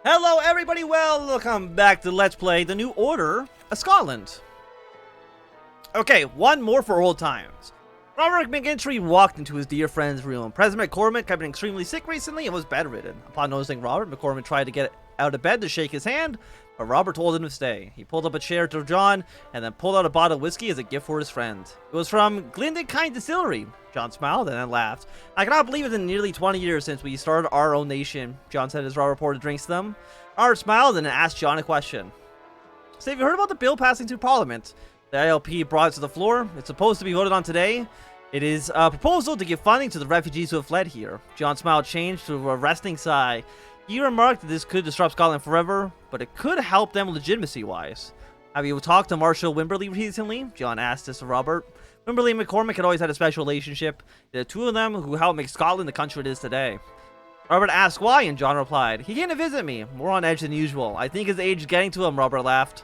Hello everybody, welcome back to Let's Play The New Order of Scotland. Okay, one more for old times. Robert McGinty walked into his dear friend's room. President McCormick had been extremely sick recently and was bedridden. Upon noticing Robert, McCormick tried to get out of bed to shake his hand, but Robert told him to stay. He pulled up a chair to John and then pulled out a bottle of whiskey as a gift for his friend. It was from Glendenkyne Distillery. John smiled and then laughed. I cannot believe it's been nearly 20 years since we started our own nation, John said as Robert poured drinks to them. Robert smiled and then asked John a question. So have you heard about the bill passing through Parliament? The ILP brought it to the floor. It's supposed to be voted on today. It is a proposal to give funding to the refugees who have fled here. John's smile changed to a resting sigh. He remarked that this could disrupt Scotland forever, but it could help them legitimacy-wise. Have you talked to Marshal Wimberley recently? John asked this of Robert. Wimberley and McCormick had always had a special relationship. There are two of them who helped make Scotland the country it is today. Robert asked why, and John replied, "He came to visit me, more on edge than usual. I think his age is getting to him," Robert laughed.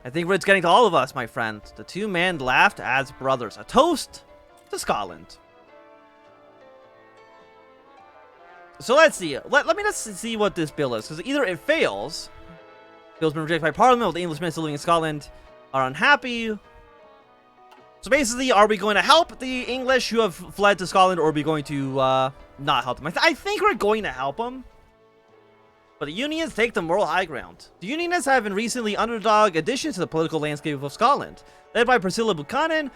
"I think it's getting to all of us, my friend." The two men laughed as brothers. A toast to Scotland. So let's see. Let me just see what this bill is, because either it fails, bill's been rejected by Parliament, while the Englishmen still living in Scotland are unhappy. So basically, are we going to help the English who have fled to Scotland, or are we going to not help them? I think we're going to help them. But the Unionists take the moral high ground. The Unionists have been recently underdog additions to the political landscape of Scotland. Led by Priscilla Buchanan,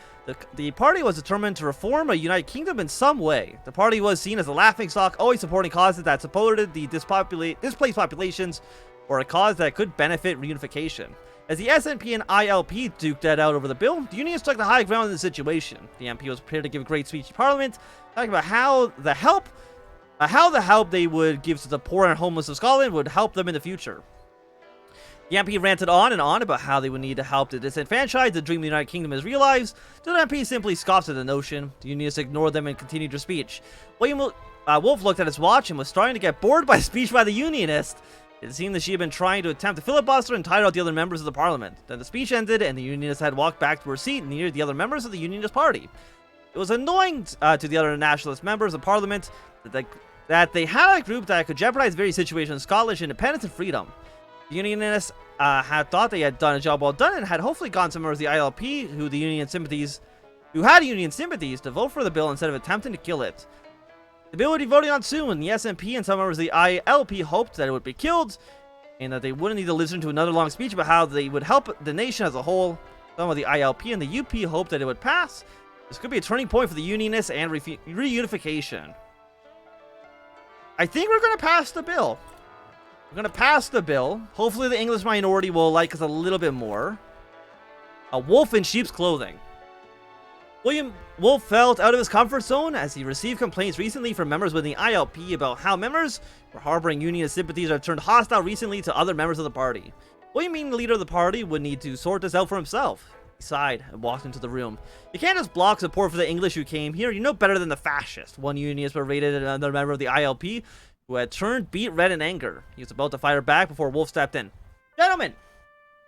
the party was determined to reform a United Kingdom in some way. The party was seen as a laughingstock, always supporting causes that supported the displaced populations, or a cause that could benefit reunification. As the SNP and ILP duked that out over the bill, the Unionists took the high ground in the situation. The MP was prepared to give a great speech to Parliament, talking about how the help they would give to the poor and homeless of Scotland would help them in the future. The MP ranted on and on about how they would need to help the disenfranchised. The dream of the United Kingdom is realized. The MP simply scoffed at the notion. The Unionists ignored them and continued their speech. William Wolfe looked at his watch and was starting to get bored by the speech by the Unionist. It seemed that she had been trying to attempt to filibuster and tire out the other members of the Parliament. Then the speech ended and the Unionist had walked back to her seat near the other members of the Unionist Party. It was annoying to the other nationalist members of Parliament that they had a group that could jeopardize the very situation of Scottish independence and freedom. The Unionists had thought they had done a job well done and had hopefully gotten some members of the ILP who had Union sympathies to vote for the bill instead of attempting to kill it. The bill would be voted on soon, and the SNP and some members of the ILP hoped that it would be killed and that they wouldn't need to listen to another long speech about how they would help the nation as a whole. Some of the ILP and the UP hoped that it would pass. This could be a turning point for the Unionists and reunification. I think we're going to pass the bill. We're going to pass the bill. Hopefully the English minority will like us a little bit more. A wolf in sheep's clothing. William Wolfe felt out of his comfort zone as he received complaints recently from members within the ILP about how members were harboring Unionist sympathies or have turned hostile recently to other members of the party. William, being the leader of the party, would need to sort this out for himself. He sighed and walked into the room. "You can't just block support for the English who came here. You know better than the fascists." One Unionist berated another member of the ILP who had turned beet red in anger. He was about to fire back before Wolfe stepped in. "Gentlemen,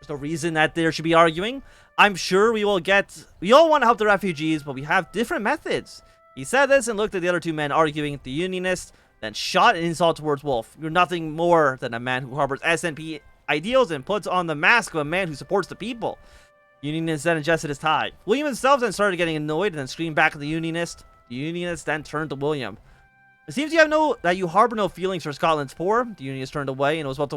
there's no reason that there should be arguing. I'm sure we all want to help the refugees, but we have different methods." He said this and looked at the other two men arguing. The Unionist then shot an insult towards Wolfe. "You're nothing more than a man who harbors SNP ideals and puts on the mask of a man who supports the people." The Unionist then adjusted his tie. William himself then started getting annoyed and then screamed back at the Unionist. The Unionist then turned to William. "It seems that you harbor no feelings for Scotland's poor." The Unionist turned away and was about to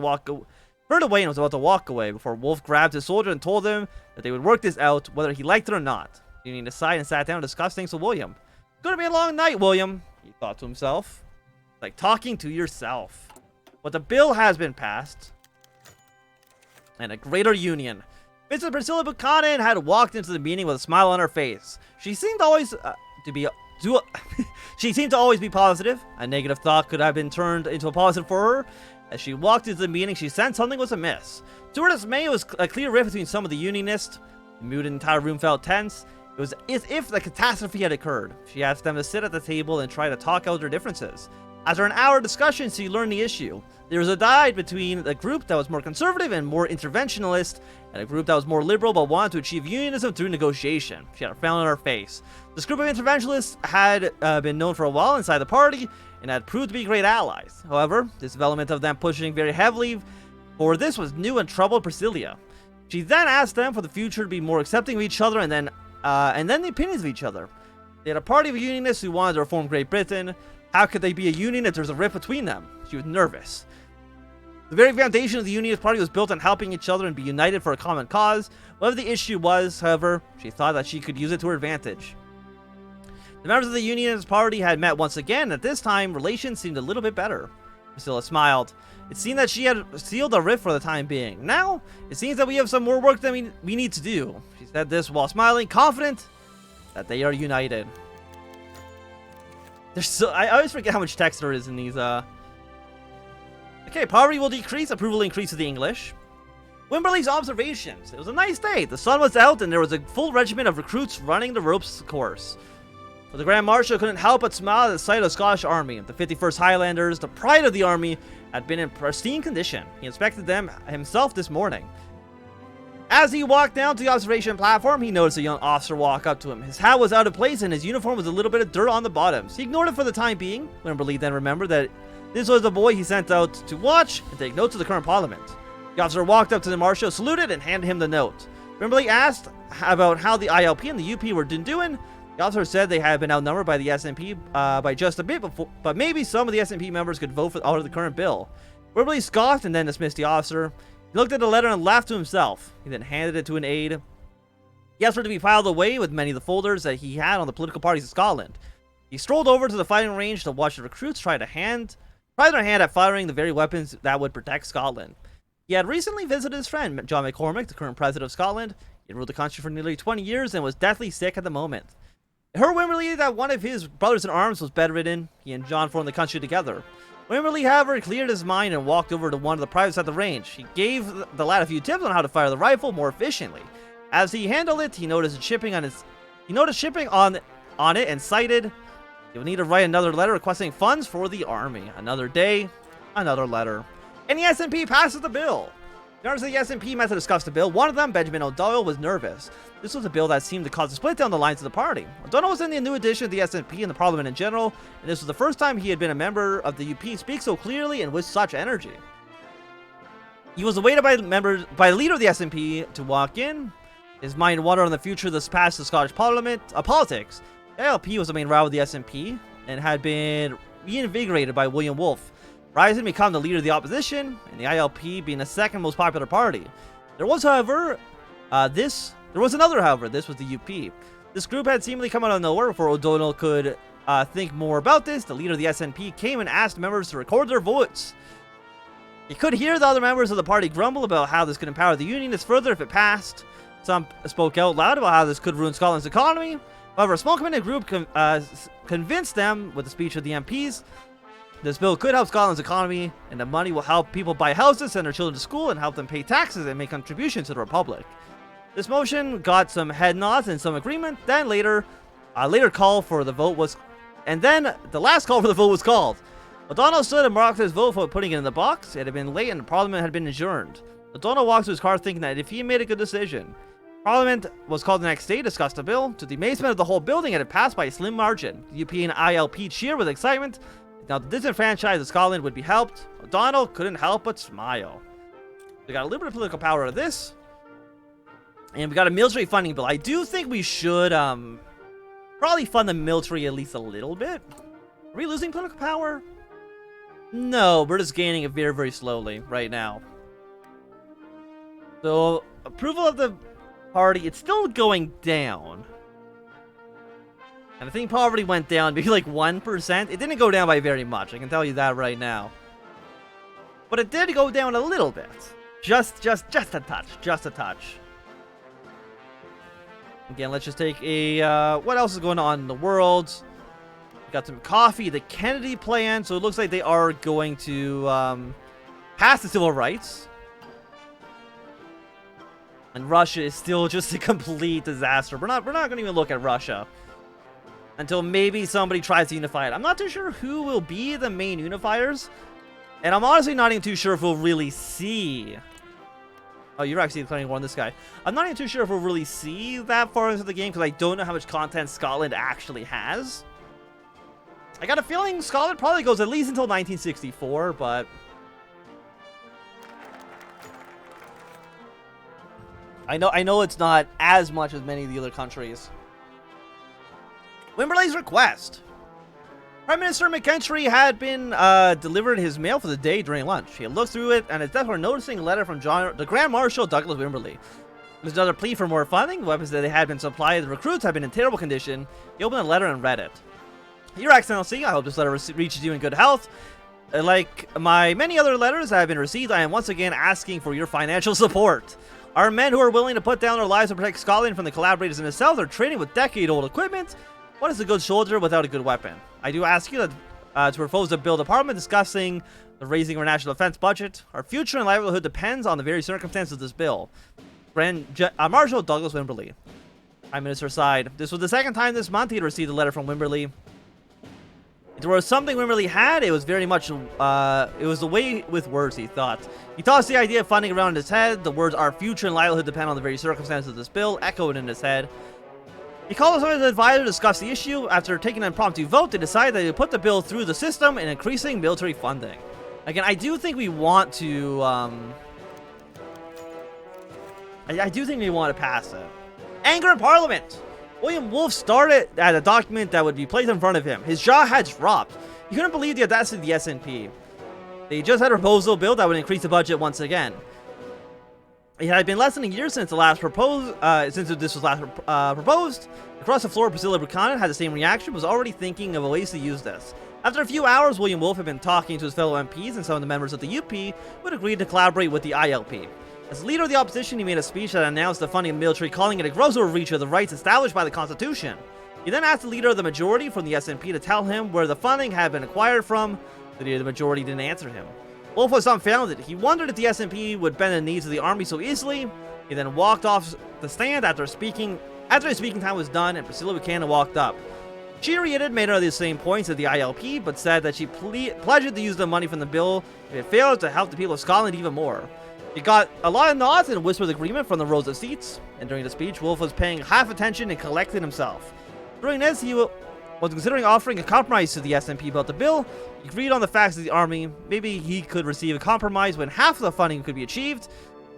walk away before Wolfe grabbed his soldier and told him that they would work this out, whether he liked it or not. The Unionist sighed and sat down to discuss things with William. "It's going to be a long night, William," he thought to himself. Like talking to yourself. But the bill has been passed. And a greater union. Mrs. Priscilla Buchanan had walked into the meeting with a smile on her face. She seemed to always be positive. A negative thought could have been turned into a positive for her. As she walked into the meeting, she sensed something was amiss. To her dismay, it was a clear rift between some of the Unionists. The mood in the entire room felt tense. It was as if the catastrophe had occurred. She asked them to sit at the table and try to talk out their differences. After an hour of discussion, she learned the issue. There was a divide between the group that was more conservative and more interventionist, and a group that was more liberal but wanted to achieve unionism through negotiation. She had a frown on her face. This group of interventionists had been known for a while inside the party, and had proved to be great allies. However, this development of them pushing very heavily for this was new and troubled Priscilla. She then asked them for the future to be more accepting of each other, and then the opinions of each other. They had a party of unionists who wanted to reform Great Britain. How could they be a union if there's a rift between them? She was nervous. The very foundation of the Unionist Party was built on helping each other and be united for a common cause. Whatever the issue was, however, she thought that she could use it to her advantage. The members of the Unionist Party had met once again, and at this time, relations seemed a little bit better. Priscilla smiled. It seemed that she had sealed the rift for the time being. Now, it seems that we have some more work that we need to do. She said this while smiling, confident that they are united. I always forget how much text there is in these, Okay, poverty will decrease, approval will increase to the English. Wimberley's observations. It was a nice day. The sun was out and there was a full regiment of recruits running the ropes course. But the Grand Marshal couldn't help but smile at the sight of the Scottish army. The 51st Highlanders, the pride of the army, had been in pristine condition. He inspected them himself this morning. As he walked down to the observation platform, he noticed a young officer walk up to him. His hat was out of place and his uniform was a little bit of dirt on the bottoms. He ignored it for the time being. Wimberley then remembered that this was the boy he sent out to watch and take notes of the current parliament. The officer walked up to the marshal, saluted, and handed him the note. Wimberley asked about how the ILP and the UP were doing. The officer said they had been outnumbered by the SNP by just a bit, but maybe some of the SNP members could vote out of the current bill. Wimberley scoffed and then dismissed the officer. He looked at the letter and laughed to himself. He then handed it to an aide. He asked for it to be filed away with many of the folders that he had on the political parties of Scotland. He strolled over to the fighting range to watch the recruits try their hand at firing the very weapons that would protect Scotland. He had recently visited his friend, John McCormick, the current president of Scotland. He had ruled the country for nearly 20 years and was deathly sick at the moment. It hurt Wimberley that one of his brothers in arms was bedridden. He and John formed the country together. Wimberley, however, cleared his mind and walked over to one of the privates at the range. He gave the lad a few tips on how to fire the rifle more efficiently. As he handled it, he noticed shipping on it and cited, "You'll need to write another letter requesting funds for the army." Another day, another letter. And the SNP passes the bill. The members of the SNP met to discuss the bill. One of them, Benjamin O'Donnell, was nervous. This was a bill that seemed to cause a split down the lines of the party. O'Donnell was in the new edition of the SNP and the Parliament in general, and this was the first time he had been a member of the UP speak so clearly and with such energy. He was awaited by the leader of the SNP to walk in. His mind wandered on the future of this past Scottish Parliament politics. The ILP was the main rival of the SNP and had been reinvigorated by William Wolfe, rising to become the leader of the opposition, and the ILP being the second most popular party. There was another, this was the UP. This group had seemingly come out of nowhere before O'Donnell could think more about this. The leader of the SNP came and asked members to record their votes. He could hear the other members of the party grumble about how this could empower the Unionists further if it passed. Some spoke out loud about how this could ruin Scotland's economy. However, a small committee group convinced them with the speech of the MPs. This bill could help Scotland's economy, and the money will help people buy houses, send their children to school, and help them pay taxes and make contributions to the Republic. This motion got some head nods and some agreement. Then later call for the vote was, and then the last call for the vote was called. O'Donnell stood and marked his vote for putting it in the box. It had been late and the Parliament had been adjourned. O'Donnell walked to his car thinking that if he made a good decision. Parliament was called the next day to discuss the bill. To the amazement of the whole building, it had passed by a slim margin. The UP and ILP cheered with excitement. Now the disenfranchised of Scotland would be helped. O'Donnell couldn't help but smile. We got a little bit of political power out of this. And we got a military funding bill. I do think we should probably fund the military at least a little bit. Are we losing political power? No, we're just gaining it very, very slowly right now. So, approval of the party, it's still going down. And I think poverty went down maybe like 1%. It didn't go down by very much, I can tell you that right now. But it did go down a little bit. Just a touch, just a touch. Again, let's just take a, what else is going on in the world? We got some coffee, the Kennedy plan, so it looks like they are going to pass the civil rights. And Russia is still just a complete disaster. We're not going to even look at Russia until maybe somebody tries to unify it. I'm not too sure who will be the main unifiers. And I'm honestly not even too sure if we'll really see... Oh, you're actually declaring war on this guy. I'm not even too sure if we'll really see that far into the game because I don't know how much content Scotland actually has. I got a feeling Scotland probably goes at least until 1964, but I know it's not as much as many of the other countries. Wimberley's request. Prime Minister McKentry had been delivered his mail for the day during lunch. He had looked through it and is definitely noticing a letter from the Grand Marshal Douglas Wimberley. It was another plea for more funding. The weapons that they had been supplied, the recruits had been in terrible condition. He opened the letter and read it. Your Excellency, I hope this letter reaches you in good health. Like my many other letters that have been received, I am once again asking for your financial support. Our men who are willing to put down their lives to protect Scotland from the collaborators in the south are training with decade-old equipment. What is a good soldier without a good weapon? I do ask you to propose a bill to Parliament discussing the raising of our national defense budget. Our future and livelihood depends on the very circumstances of this bill. Marshal Douglas Wimberley. Prime Minister sighed. This was the second time this month he had received a letter from Wimberley. If there was something Wimberley had, it was very much, it was the way with words, he thought. He tossed the idea of funding around in his head. The words, our future and livelihood depend on the very circumstances of this bill, echoed in his head. He called his advisor to discuss the issue. After taking an impromptu vote, they decided that they would put the bill through the system and increasing military funding. Again, I do think we want to, I do think we want to pass it. Anger in Parliament! William Wolfe started at a document that would be placed in front of him. His jaw had dropped. He couldn't believe the audacity of the SNP. They just had a proposal bill that would increase the budget once again. It had been less than a year since this was last proposed. Across the floor, Priscilla Buchanan had the same reaction, was already thinking of ways to use this. After a few hours, William Wolfe had been talking to his fellow MPs and some of the members of the UP who had agreed to collaborate with the ILP. As leader of the opposition, he made a speech that announced the funding of the military, calling it a gross overreach of the rights established by the Constitution. He then asked the leader of the majority from the SNP to tell him where the funding had been acquired from. The leader of the majority didn't answer him. Wolfe was dumbfounded. He wondered if the SNP would bend the needs of the army so easily. He then walked off the stand after his speaking time was done, and Priscilla Buchanan walked up. She reiterated made the same points at the ILP, but said that she pledged to use the money from the bill if it failed to help the people of Scotland even more. He got a lot of nods and whispered agreement from the rows of seats, and during the speech, Wolfe was paying half attention and collected himself. During this, he was considering offering a compromise to the SNP about the bill. He agreed on the facts of the army. Maybe he could receive a compromise when half of the funding could be achieved.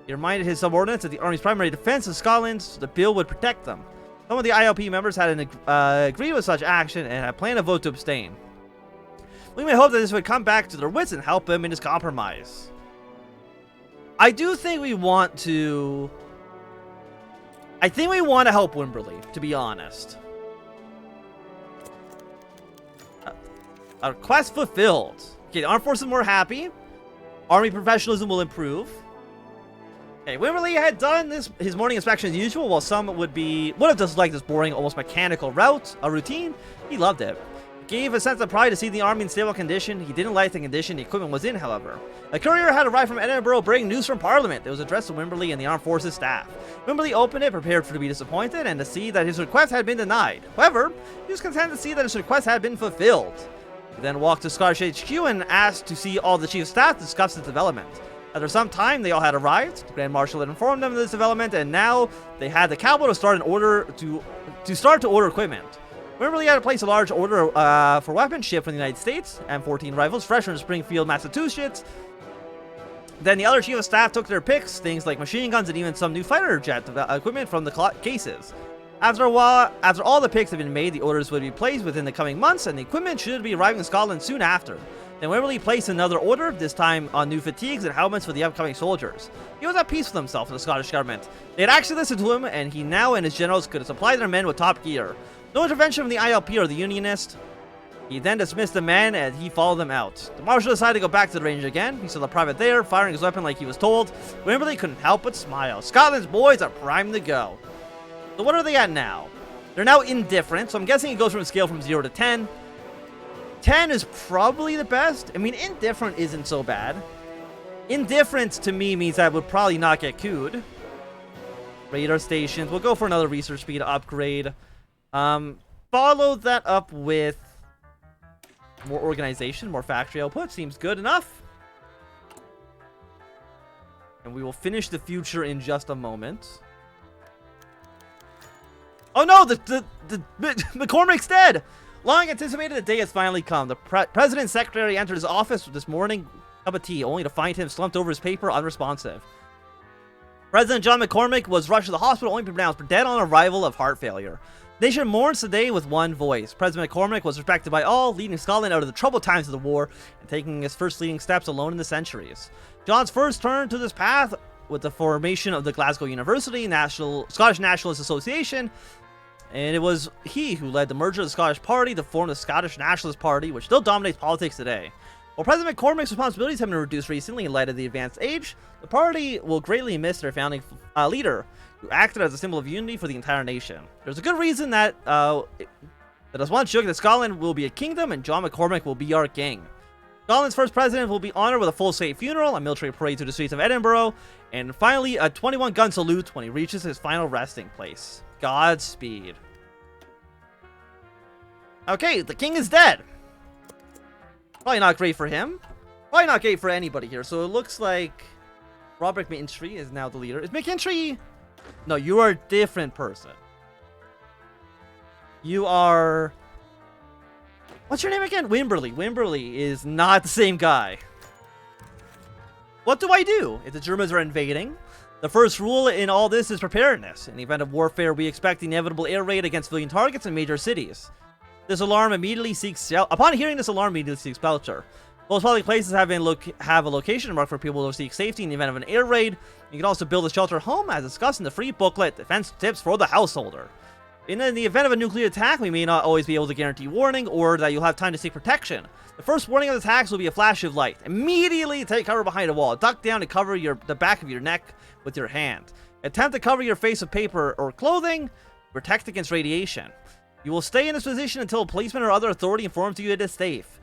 He reminded his subordinates that the army's primary defense of Scotland, so the bill would protect them. Some of the ILP members had agreed with such action and had planned a vote to abstain. We may hope that this would come back to their wits and help him in his compromise. I do think we want to... I think we want to help Wimberley, to be honest. Our quest fulfilled. Okay, the armed forces are more happy. Army professionalism will improve. Okay, Wimberley had done his morning inspection as usual, while some would have just liked this boring, almost mechanical routine. He loved it. It gave a sense of pride to see the army in stable condition. He didn't like the condition the equipment was in, however. A courier had arrived from Edinburgh bringing news from Parliament. It was addressed to Wimberley and the armed forces staff. Wimberley opened it, prepared to be disappointed and to see that his request had been denied. However, he was content to see that his request had been fulfilled. He then walked to Scottish HQ and asked to see all the chief of staff discuss the development. After some time, they all had arrived. The Grand Marshal had informed them of this development, and now they had the capital to start to order equipment. Wimberley had to place a large order for weapons shipped from the United States, M14 rifles fresh from Springfield, Massachusetts. Then the other chief of staff took their picks, things like machine guns and even some new fighter jet equipment from the cases. After a while, after all the picks had been made, the orders would be placed within the coming months, and the equipment should be arriving in Scotland soon after. Then Wimberley placed another order, this time on new fatigues and helmets for the upcoming soldiers. He was at peace with himself and the Scottish government. They had actually listened to him, and he now and his generals could supply their men with top gear. No intervention from the ILP or the Unionists. He then dismissed the men and he followed them out. The Marshal decided to go back to the range again. He saw the private there, firing his weapon like he was told. Wimberley couldn't help but smile. Scotland's boys are primed to go. So what are they at now? They're now indifferent, so I'm guessing it goes from a scale from 0 to 10. 10 is probably the best. I mean, indifferent isn't so bad. Indifference to me means I would probably not get cooed. Radar stations. We'll go for another research speed upgrade. Follow that up with more organization, more factory output. Seems good enough. And we will finish the future in just a moment. Oh no, the McCormick's dead. Long anticipated, the day has finally come. The president's secretary entered his office this morning, cup of tea, only to find him slumped over his paper, unresponsive. President John McCormick was rushed to the hospital, only to be pronounced dead on arrival of heart failure. The nation mourns today with one voice. President McCormick was respected by all, leading Scotland out of the troubled times of the war and taking his first leading steps alone in the centuries. John's first turn to this path with the formation of the Glasgow University Scottish Nationalist Association, and it was he who led the merger of the Scottish Party to form the Scottish Nationalist Party, which still dominates politics today. While President McCormick's responsibilities have been reduced recently in light of the advanced age, the party will greatly miss their founding leader, who acted as a symbol of unity for the entire nation. There's a good reason that as once joking that Scotland will be a kingdom and John McCormick will be our king. Scotland's first president will be honored with a full state funeral, a military parade through the streets of Edinburgh, and finally a 21-gun salute when he reaches his final resting place. Godspeed. Okay, the king is dead. Probably not great for him. Probably not great for anybody here. So it looks like Robert McIntry is now the leader. Is McIntry... No, you are a different person. You are... What's your name again? Wimberley. Wimberley is not the same guy. What do I do if the Germans are invading? The first rule in all this is preparedness. In the event of warfare, we expect the inevitable air raid against civilian targets in major cities. This alarm immediately seeks Upon hearing this alarm, immediately seeks shelter. Most public places have a location marked for people to seek safety in the event of an air raid. You can also build a shelter home, as discussed in the free booklet, Defense Tips for the Householder. In the event of a nuclear attack, we may not always be able to guarantee warning, or that you'll have time to seek protection. The first warning of attacks will be a flash of light. Immediately take cover behind a wall. Duck down and cover the back of your neck with your hand. Attempt to cover your face with paper or clothing. Protect against radiation. You will stay in this position until a policeman or other authority informs you it is safe.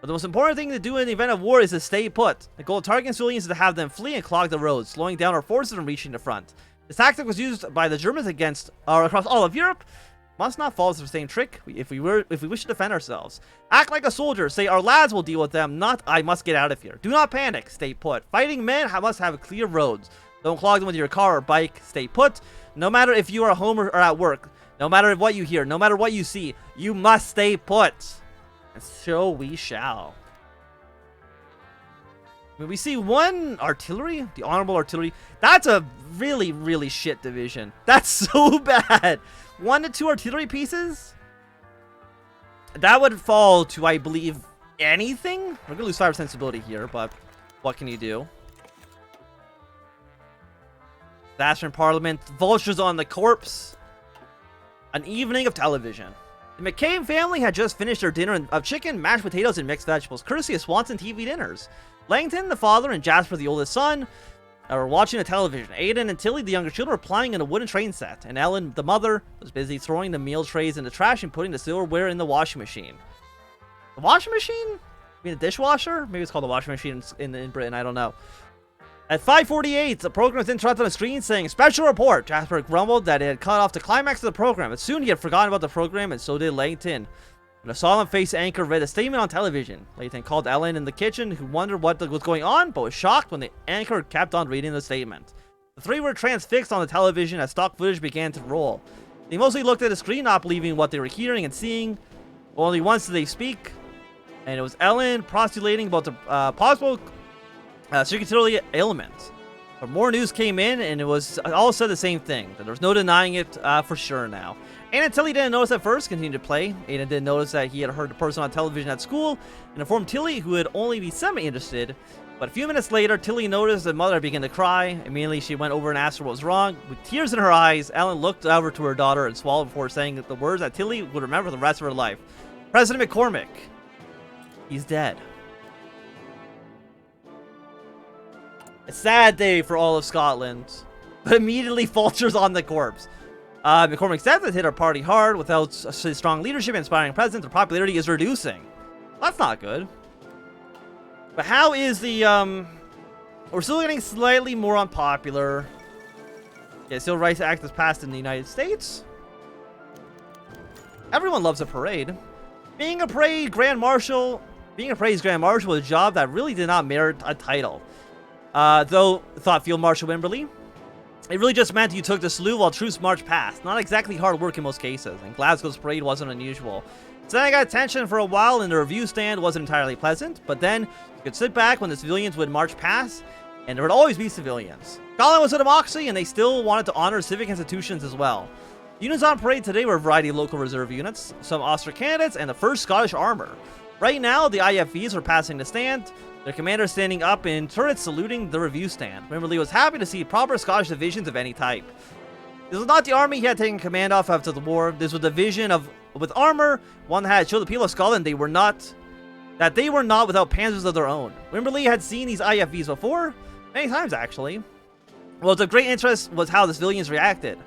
But the most important thing to do in the event of war is to stay put. The goal of targeting civilians is to have them flee and clog the roads, slowing down our forces from reaching the front. This tactic was used by the Germans across all of Europe. Must not fall into the same trick if we wish to defend ourselves. Act like a soldier. Say our lads will deal with them, not I must get out of here. Do not panic. Stay put. Fighting men must have clear roads. Don't clog them with your car or bike. Stay put. No matter if you are home or at work. No matter what you hear, no matter what you see, you must stay put. And so we shall. I mean, we see one artillery, the Honorable Artillery. That's a really, really shit division. That's so bad. 1 to 2 artillery pieces? That would fall to, I believe, anything? We're going to lose 5 sensibility here, but what can you do? Disaster in Parliament. Vultures on the corpse. An evening of television. The McCain family had just finished their dinner of chicken, mashed potatoes, and mixed vegetables, courtesy of Swanson TV dinners. Langton, the father, and Jasper, the oldest son, were watching the television. Aidan and Tilly, the younger children, were plying in a wooden train set, and Ellen, the mother, was busy throwing the meal trays in the trash and putting the silverware in the washing machine. The washing machine? You mean the dishwasher? Maybe it's called the washing machine in Britain, I don't know. At 5:48, the program was interrupted on the screen saying, "Special report." Jasper grumbled that it had cut off the climax of the program, but soon he had forgotten about the program, and so did Langton. When a solemn-faced anchor read a statement on television, Langton called Ellen in the kitchen, who wondered what was going on, but was shocked when the anchor kept on reading the statement. The three were transfixed on the television as stock footage began to roll. They mostly looked at the screen, not believing what they were hearing and seeing. Only once did they speak, and it was Ellen postulating about the possible circulatory ailment. But more news came in, and it was all said the same thing, that there was no denying it for sure now. And until he didn't notice at first, continued to play. Aidan didn't notice that he had heard the person on television at school, and informed Tilly, who would only be semi-interested. But a few minutes later, Tilly noticed that mother began to cry. Immediately, she went over and asked her what was wrong. With tears in her eyes, Ellen looked over to her daughter and swallowed before saying the words that Tilly would remember for the rest of her life. President McCormick. He's dead. A sad day for all of Scotland, but immediately falters on the corpse. McCormick's death has hit our party hard. Without his strong leadership and inspiring presence, the popularity is reducing. That's not good. But how is the, we're still getting slightly more unpopular. Yeah, Civil Rights Act is passed in the United States. Everyone loves a parade. Being a praised Grand Marshal was a job that really did not merit a title. Though, thought Field Marshal Wimberley, it really just meant you took the salute while troops marched past. Not exactly hard work in most cases, and Glasgow's parade wasn't unusual. Standing at attention for a while in the review stand wasn't entirely pleasant, but then you could sit back when the civilians would march past, and there would always be civilians. Scotland was a democracy, and they still wanted to honor civic institutions as well. Units on parade today were a variety of local reserve units, some Ulster candidates, and the 1st Scottish Armour. Right now, the IFVs were passing the stand, their commander standing up in turrets saluting the review stand. Wimberley was happy to see proper Scottish divisions of any type. This was not the army he had taken command of after the war. This was a division with armor, one that had showed the people of Scotland they were not without panzers of their own. Wimberley had seen these IFVs before, many times actually. Well, the great interest was how the civilians reacted.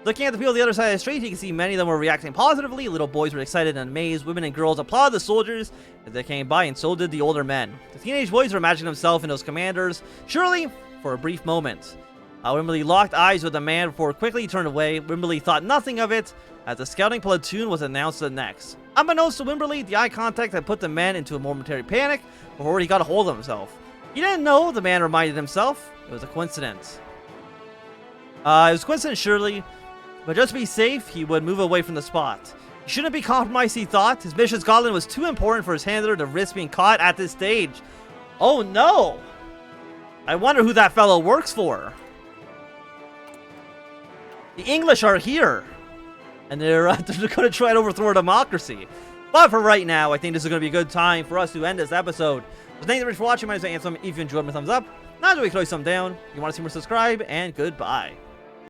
Looking at the people on the other side of the street, you can see many of them were reacting positively. Little boys were excited and amazed. Women and girls applauded the soldiers as they came by, and so did the older men. The teenage boys were imagining themselves in those commanders, surely for a brief moment. Wimberley locked eyes with the man before quickly turned away. Wimberley thought nothing of it as the scouting platoon was announced to the next. Unbeknownst to Wimberley, the eye contact had put the men into a momentary panic before he got a hold of himself. He didn't know, the man reminded himself. It was a coincidence. It was a coincidence, surely. But just to be safe, he would move away from the spot. He shouldn't be compromised, he thought. His mission in Scotland was too important for his handler to risk being caught at this stage. Oh no! I wonder who that fellow works for. The English are here. And they're going to try to overthrow our democracy. But for right now, I think this is going to be a good time for us to end this episode. So thank you very much for watching. My name is Anthem. If you enjoyed, my thumbs up. Not enjoy, click some down. If you want to see more, subscribe. And goodbye.